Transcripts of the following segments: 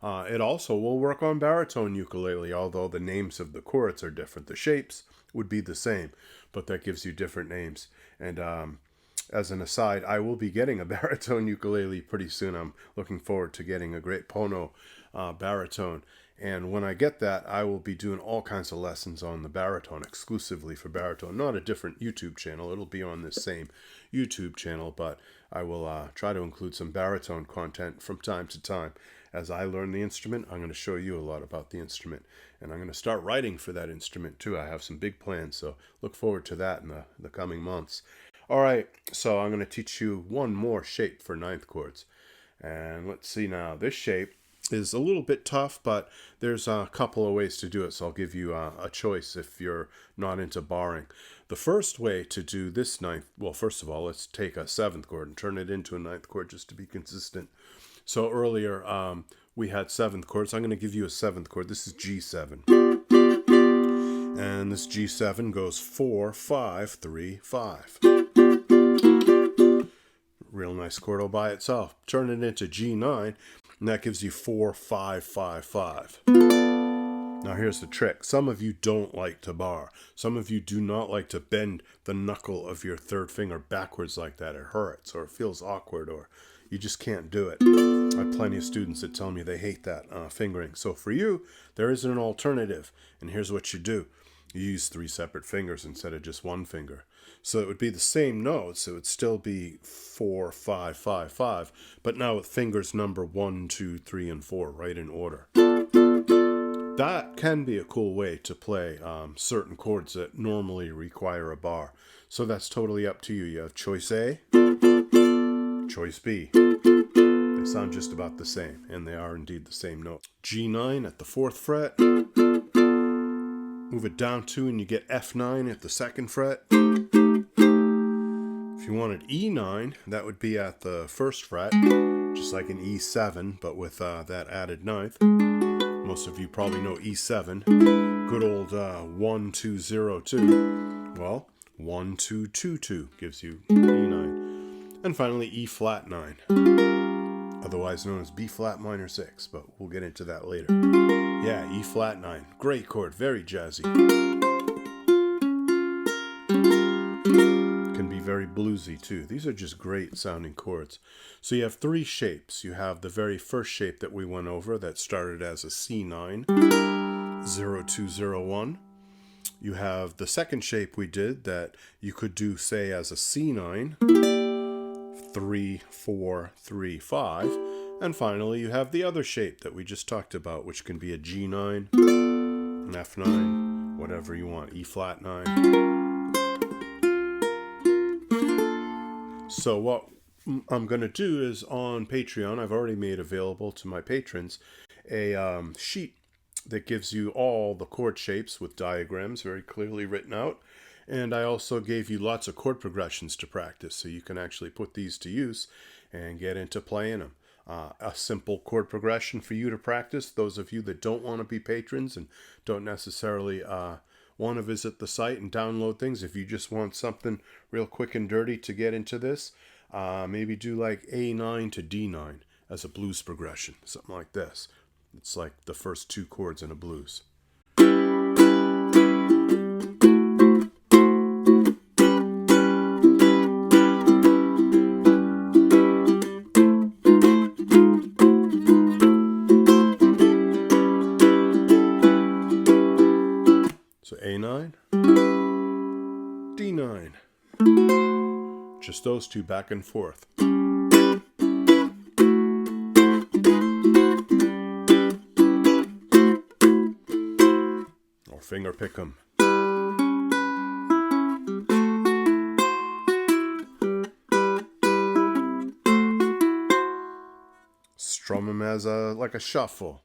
It also will work on baritone ukulele, although the names of the chords are different. The shapes would be the same, but that gives you different names. And as an aside, I will be getting a baritone ukulele pretty soon. I'm looking forward to getting a great Pono baritone. And when I get that, I will be doing all kinds of lessons on the baritone, exclusively for baritone. Not a different YouTube channel. It'll be on this same YouTube channel, but I will try to include some baritone content from time to time. As I learn the instrument, I'm going to show you a lot about the instrument. And I'm going to start writing for that instrument too. I have some big plans, so look forward to that in the coming months. All right, so I'm going to teach you one more shape for 9th chords. And let's see now. This shape is a little bit tough, but there's a couple of ways to do it, so I'll give you a choice if you're not into barring. The first way to do this first of all, let's take a 7th chord and turn it into a 9th chord just to be consistent. So earlier we had 7th chords. I'm going to give you a 7th chord. This is G7. And this G7 goes 4, 5, 3, 5. Real nice chord all by itself. Turn it into G9, and that gives you 4, 5, 5, 5. Now here's the trick. Some of you don't like to bar. Some of you do not like to bend the knuckle of your third finger backwards like that. It hurts, or it feels awkward, or you just can't do it. I have plenty of students that tell me they hate that fingering. So for you, there is an alternative. And here's what you do. You use 3 separate fingers instead of just 1 finger. So it would be the same notes. It would still be 4, 5, 5, 5, but now with fingers number 1, 2, 3, and 4 right in order. That can be a cool way to play certain chords that normally require a bar. So that's totally up to you. You have choice A, choice B. They sound just about the same, and they are indeed the same note. G9 at the 4th fret. Move it down 2 and you get F9 at the 2nd fret. If you wanted E9, that would be at the 1st fret, just like an E7, but with that added 9th. Most of you probably know E7. Good old 1, 2, 0, 2. Well, 1, 2, 2, 2 gives you E9. And finally, E flat 9. Otherwise known as B flat minor 6, but we'll get into that later. Yeah, E flat 9. Great chord, very jazzy. Can be very bluesy too. These are just great sounding chords. So you have 3 shapes. You have the very first shape that we went over that started as a C9, 0, 2, 0, 1. You have the second shape we did that you could do, say, as a C9, 3, 4, 3, 5. And finally, you have the other shape that we just talked about, which can be a G9, an F9, whatever you want, E flat 9. So what I'm going to do is on Patreon, I've already made available to my patrons a sheet that gives you all the chord shapes with diagrams very clearly written out. And I also gave you lots of chord progressions to practice, so you can actually put these to use and get into playing them. A simple chord progression for you to practice. Those of you that don't want to be patrons and don't necessarily want to visit the site and download things, if you just want something real quick and dirty to get into this, maybe do like A9 to D9 as a blues progression, something like this. It's like the first 2 chords in a blues. So A9, D9, just those 2 back and forth. Or finger pick 'em. Strum them as like a shuffle.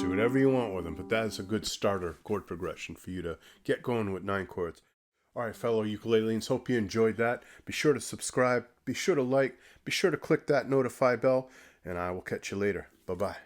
Whatever you want with them, but that's a good starter chord progression for you to get going with 9 chords. All right, fellow ukuleleans, hope you enjoyed that. Be sure to subscribe, be sure to like, be sure to click that notify bell, and I will catch you later. Bye-bye.